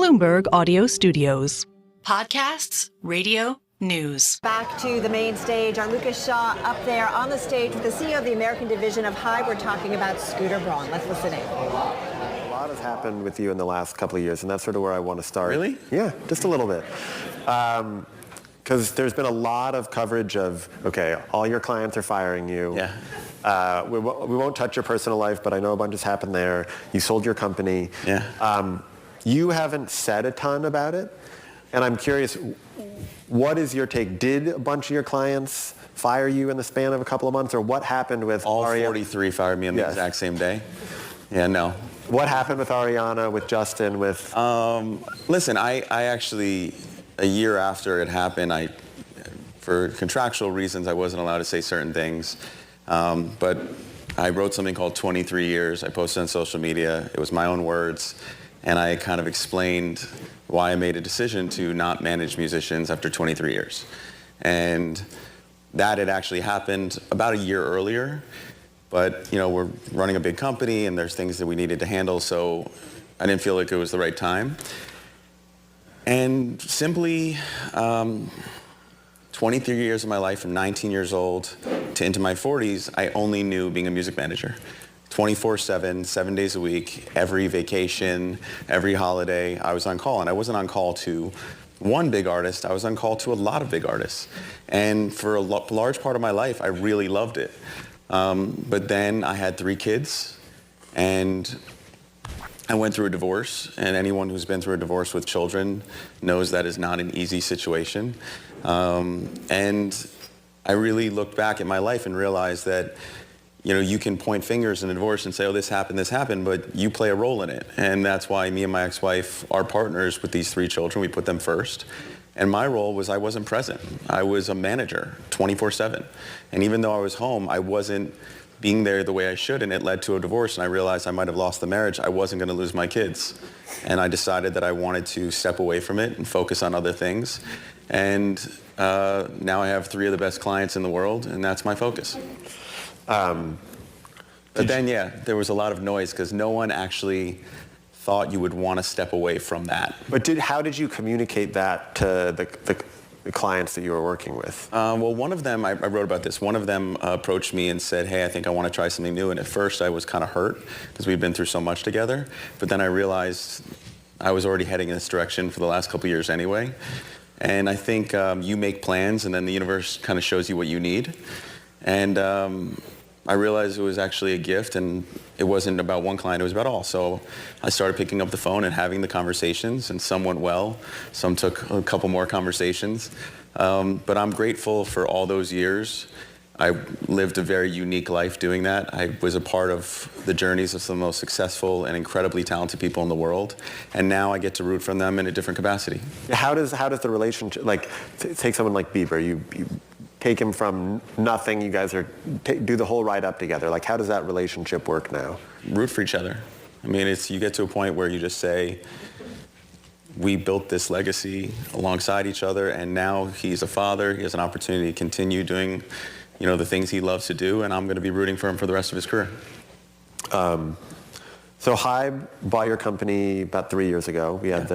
Bloomberg Audio Studios. Podcasts, radio, news. Back to the main stage. Our Lucas Shaw up there on the stage with the CEO of the American division of HYBE. We're talking about Scooter Braun. Let's listen in. A lot has happened with you in the last couple of years, and that's sort of where I want to start. Really? Yeah, just a little bit. Because there's been a lot of coverage of, okay, all your clients are firing you. Yeah. We won't touch your personal life, but I know a bunch has happened there. You sold your company. Yeah. You haven't said a ton about it, and I'm curious, what is your take? Did a bunch of your clients fire you in the span of a couple of months, or what happened with all Ariana? 43 fired me on the exact same day? Yeah, no. What happened with Ariana, with Justin, with... Listen, I actually, a year after it happened, for contractual reasons, I wasn't allowed to say certain things. But I wrote something called 23 Years. I posted on social media. It was my own words. And I kind of explained why I made a decision to not manage musicians after 23 years. And that had actually happened about a year earlier. But, you know, we're running a big company and there's things that we needed to handle, so I didn't feel like it was the right time. And simply, 23 years of my life, from 19 years old to into my 40s, I only knew being a music manager. 24/7, 7 days a week, every vacation, every holiday, I was on call. And I wasn't on call to one big artist, I was on call to a lot of big artists. And for a large part of my life, I really loved it. But then I had 3 kids, and I went through a divorce, and anyone who's been through a divorce with children knows that is not an easy situation. And I really looked back at my life and realized that, you know, you can point fingers in a divorce and say, oh, this happened, but you play a role in it. And that's why me and my ex-wife are partners with these 3 children. We put them first. And my role was I wasn't present. I was a manager 24/7. And even though I was home, I wasn't being there the way I should, and it led to a divorce, and I realized I might have lost the marriage. I wasn't going to lose my kids. And I decided that I wanted to step away from it and focus on other things. And now I have 3 of the best clients in the world, and that's my focus. But then, yeah, there was a lot of noise because no one actually thought you would want to step away from that. But how did you communicate that to the clients that you were working with? Well, one of them, I wrote about this, one of them approached me and said, hey, I think I want to try something new. And at first I was kind of hurt because we've been through so much together. But then I realized I was already heading in this direction for the last couple of years anyway. And I think you make plans and then the universe kind of shows you what you need. And I realized it was actually a gift, and it wasn't about one client, it was about all. So I started picking up the phone and having the conversations, and some went well, some took a couple more conversations. But I'm grateful for all those years. I lived a very unique life doing that. I was a part of the journeys of some of the most successful and incredibly talented people in the world, and now I get to root for them in a different capacity. How does the relationship, like, take someone like Bieber, you take him from nothing, you guys do the whole ride up together. Like, how does that relationship work now? Root for each other. I mean, you get to a point where you just say, we built this legacy alongside each other, and now he's a father, he has an opportunity to continue doing, you know, the things he loves to do, and I'm going to be rooting for him for the rest of his career. So HYBE bought your company about 3 years ago. We had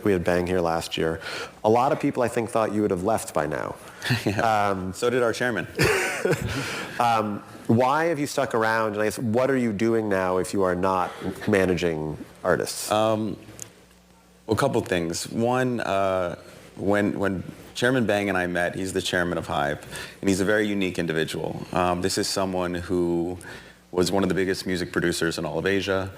we had Bang here last year. A lot of people, I think, thought you would have left by now. Yeah. So did our chairman. Why have you stuck around? And I guess, what are you doing now if you are not managing artists? Well, a couple things. One, when Chairman Bang and I met, he's the chairman of HYBE, and he's a very unique individual. This is someone who was one of the biggest music producers in all of Asia.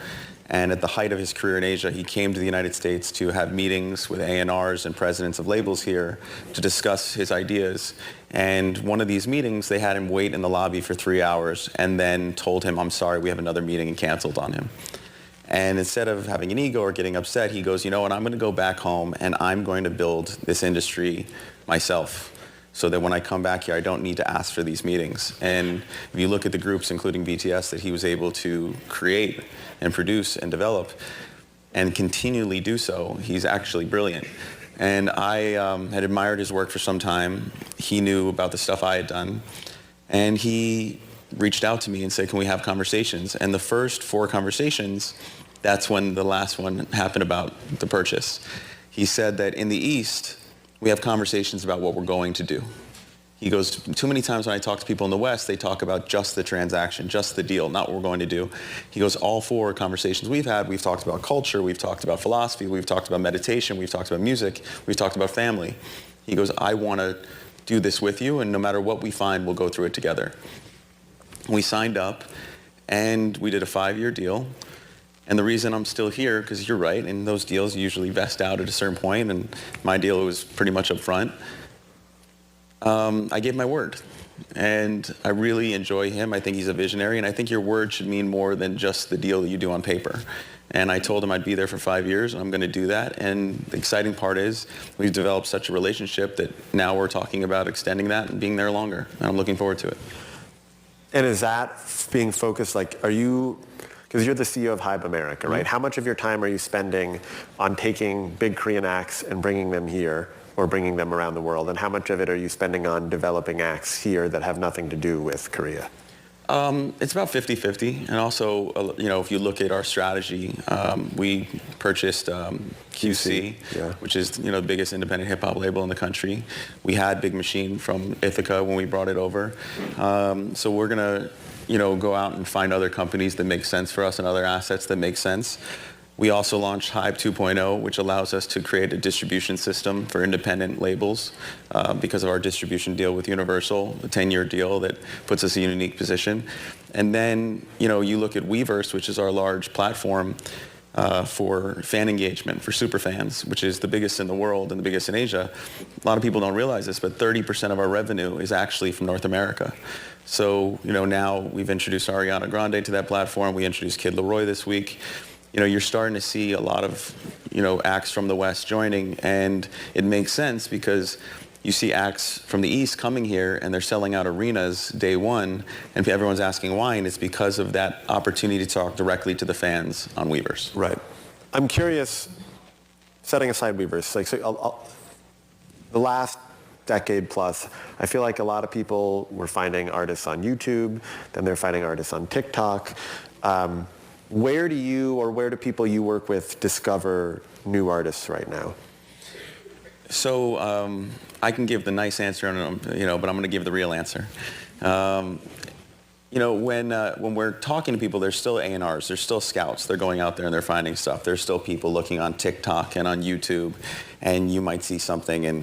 And at the height of his career in Asia, he came to the United States to have meetings with A&Rs and presidents of labels here to discuss his ideas. And one of these meetings, they had him wait in the lobby for 3 hours and then told him, I'm sorry, we have another meeting, and canceled on him. And instead of having an ego or getting upset, he goes, you know what, I'm going to go back home and I'm going to build this industry myself, so that when I come back here, I don't need to ask for these meetings. And if you look at the groups, including BTS, that he was able to create and produce and develop and continually do so, he's actually brilliant. And I had admired his work for some time. He knew about the stuff I had done. And he reached out to me and said, can we have conversations? And the first 4 conversations, That's when the last one happened about the purchase. He said that in the East, we have conversations about what we're going to do. He goes, too many times when I talk to people in the West, they talk about just the transaction, just the deal, not what we're going to do. He goes, all four conversations we've had, we've talked about culture, we've talked about philosophy, we've talked about meditation, we've talked about music, we've talked about family. He goes, I want to do this with you, and no matter what we find, we'll go through it together. We signed up, and we did a 5-year deal. And the reason I'm still here, because you're right, and those deals usually vest out at a certain point, and my deal was pretty much up front. I gave my word, and I really enjoy him. I think he's a visionary, and I think your word should mean more than just the deal that you do on paper. And I told him I'd be there for 5 years, and I'm going to do that. And the exciting part is we've developed such a relationship that now we're talking about extending that and being there longer, and I'm looking forward to it. And is that being focused, like, are you, because you're the CEO of HYBE America, right? Mm-hmm. How much of your time are you spending on taking big Korean acts and bringing them here, or bringing them around the world? And how much of it are you spending on developing acts here that have nothing to do with Korea? It's about 50-50. And also, if you look at our strategy, we purchased QC, which is, the biggest independent hip hop label in the country. We had Big Machine from Ithaca when we brought it over. So we're going to, go out and find other companies that make sense for us and other assets that make sense. We also launched HYBE 2.0, which allows us to create a distribution system for independent labels because of our distribution deal with Universal, a 10-year deal that puts us in a unique position. And then, you look at Weverse, which is our large platform for fan engagement, for superfans, which is the biggest in the world and the biggest in Asia. A lot of people don't realize this, but 30% of our revenue is actually from North America. So, now we've introduced Ariana Grande to that platform. We introduced Kid Laroi this week. You're starting to see a lot of, acts from the West joining, and it makes sense because you see acts from the East coming here and they're selling out arenas day one, and everyone's asking why, and it's because of that opportunity to talk directly to the fans on Weverse. Right. I'm curious, setting aside Weverse, the last decade plus, I feel like a lot of people were finding artists on YouTube, then they're finding artists on TikTok. Where do you, or where do people you work with discover new artists right now? So I can give the nice answer, but I'm going to give the real answer. When we're talking to people, there's still A&Rs, there's still scouts. They're going out there and they're finding stuff. There's still people looking on TikTok and on YouTube, and you might see something, and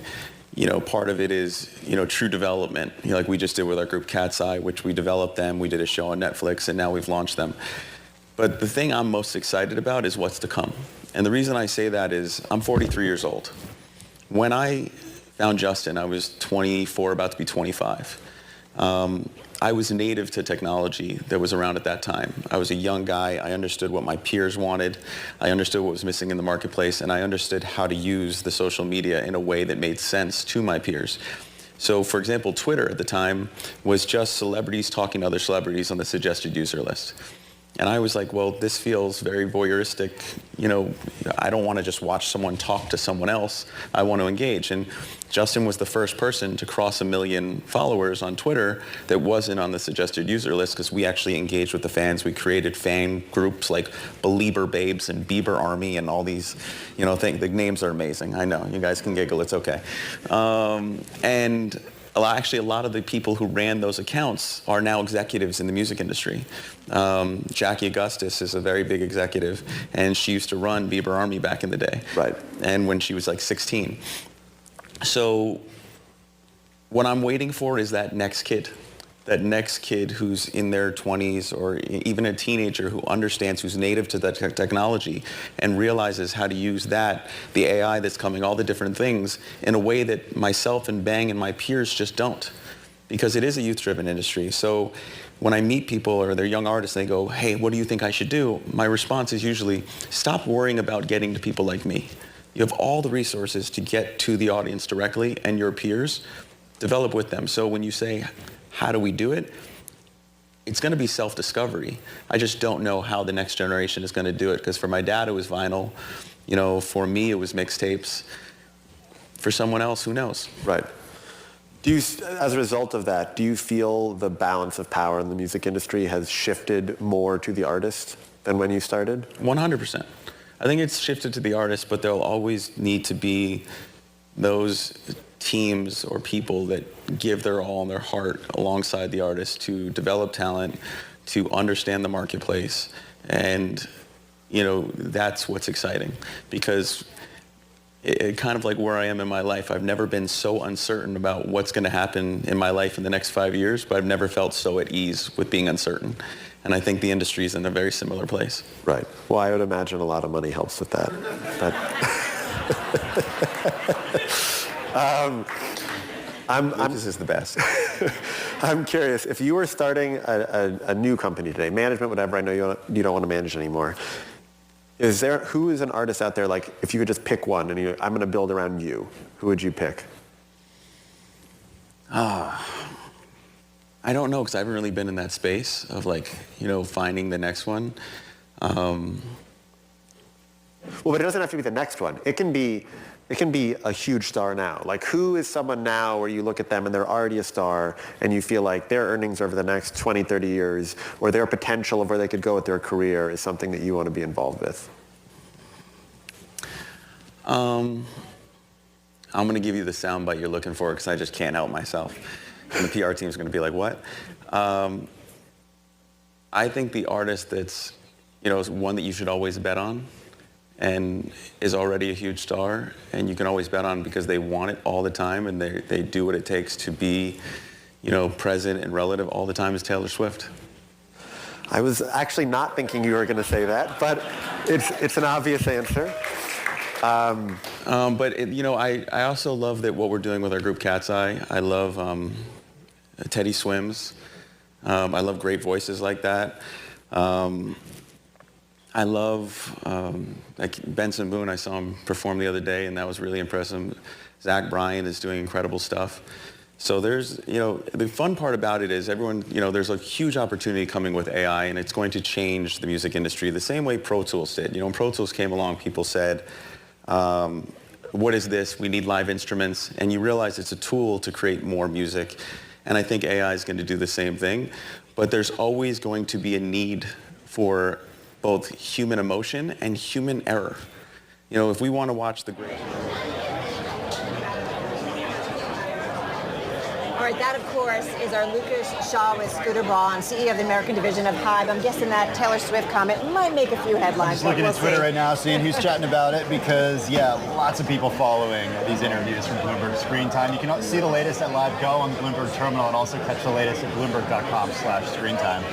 part of it is, true development. Like we just did with our group Cat's Eye, which we developed them. We did a show on Netflix, and now we've launched them. But the thing I'm most excited about is what's to come. And the reason I say that is I'm 43 years old. When I found Justin, I was 24, about to be 25. I was native to technology that was around at that time. I was a young guy. I understood what my peers wanted. I understood what was missing in the marketplace, and I understood how to use the social media in a way that made sense to my peers. So, for example, Twitter at the time was just celebrities talking to other celebrities on the suggested user list. And I was like, well, this feels very voyeuristic. I don't want to just watch someone talk to someone else. I want to engage. And Justin was the first person to cross 1 million followers on Twitter that wasn't on the suggested user list, because we actually engaged with the fans. We created fan groups like Belieber Babes and Bieber Army and all these, things. The names are amazing. I know. You guys can giggle. It's okay. Actually, a lot of the people who ran those accounts are now executives in the music industry. Jackie Augustus is a very big executive, and she used to run Bieber Army back in the day. Right. And when she was like 16. So what I'm waiting for is that next kid who's in their 20s, or even a teenager who understands, who's native to that technology and realizes how to use that, the AI that's coming, all the different things, in a way that myself and Bang and my peers just don't, because it is a youth-driven industry. So when I meet people or they're young artists, they go, hey, what do you think I should do? My response is usually, stop worrying about getting to people like me. You have all the resources to get to the audience directly, and your peers, develop with them. So when you say, how do we do it? It's going to be self-discovery. I just don't know how the next generation is going to do it, because for my dad, it was vinyl. For me, it was mixtapes. For someone else, who knows? Right. As a result of that, do you feel the balance of power in the music industry has shifted more to the artist? than when you started? 100%. I think it's shifted to the artist, but there'll always need to be those teams or people that give their all and their heart alongside the artist to develop talent, to understand the marketplace. And, you know, that's what's exciting, because it kind of like where I am in my life, I've never been so uncertain about what's going to happen in my life in the next 5 years, but I've never felt so at ease with being uncertain. And I think the industry is in a very similar place. Right. Well, I would imagine a lot of money helps with that. This is the best. I'm curious, if you were starting a new company today, management, whatever, I know you don't want to manage anymore, who is an artist out there, like, if you could just pick one and I'm going to build around you, who would you pick? I don't know, because I haven't really been in that space of, like, you know, finding the next one. Well, but it doesn't have to be the next one. It can be a huge star now. Like, who is someone now where you look at them and they're already a star and you feel like their earnings over the next 20, 30 years, or their potential of where they could go with their career is something that you want to be involved with? I'm going to give you the soundbite you're looking for, because I just can't help myself. And the PR team's going to be like, what? I think the artist that's, you know, is one that you should always bet on and is already a huge star, and you can always bet on because they want it all the time and they do what it takes to be, you know, present and relative all the time, is Taylor Swift. I was actually not thinking you were going to say that, but it's an obvious answer. But you know, I also love that what we're doing with our group Cat's Eye. I love Teddy Swims. I love great voices like that. I love like Benson Boone. I saw him perform the other day, and that was really impressive. Zach Bryan is doing incredible stuff. So there's, you know, the fun part about it is everyone, you know, there's a huge opportunity coming with AI, and it's going to change the music industry the same way Pro Tools did. You know, when Pro Tools came along, people said, what is this? We need live instruments. And you realize it's a tool to create more music. And I think AI is going to do the same thing. But there's always going to be a need for both human emotion and human error. You know, if we want to watch the great... All right, that, of course, is our Lucas Shaw with Scooter Braun, CEO of the American division of HYBE. I'm guessing that Taylor Swift comment might make a few headlines. I'm just looking at Twitter right now, seeing who's chatting about it, because, yeah, lots of people following these interviews from Bloomberg Screentime. You can see the latest at Live Go on the Bloomberg terminal, and also catch the latest at bloomberg.com/screentime.